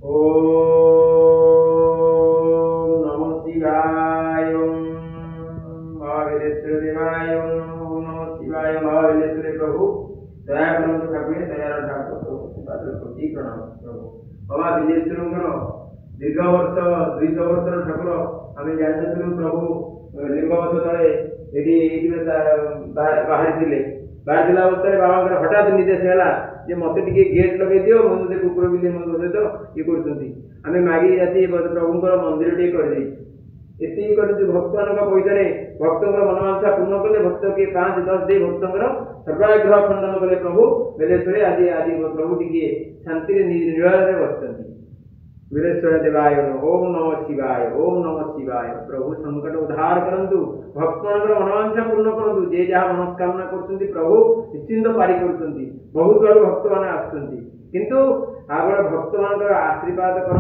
ओम नमः शिवाय। ओम महावीरेश्वर देवाय। ओम नमः शिवाय। महावीरेश्वर प्रभु दया करंतु ठाकुर दयार ठाकुर प्रभु पाद कोटि प्रणाम प्रभु। बाबा विजेश्वर दीर्घ वर्ष 200 वर्ष ठाकुर आम जानू प्रभु लिंग वर्ष तले बाहरी बाहर अवस्था बाबा हठात निर्देश है जे मत गेट लगे दियो मुझे कुकुर बिल्ली सहित ये कर मागी जाती प्रभुंर मंदिर टे कर भक्त मान पैसा भक्त मनोवांछा पूर्ण कले भक्त किए 5-10 दे भक्त सर्वाग्रह खंडन कले प्रभु बेलेश्वरी आज आज प्रभु टी शांति निराश बसते वीरेश्वर देवाय। ओम नमः शिवाय। ओम नमः शिवाय। प्रभु संकट उद्धार करंतु भक्त मान मनोवांछा पूर्ण करंतु जे जहाँ मनस्कामना कर प्रभु निश्चिंत पारी कर बहुत आड़ भक्त मैंने आसुँच किंतु भक्त मान आशीर्वाद कर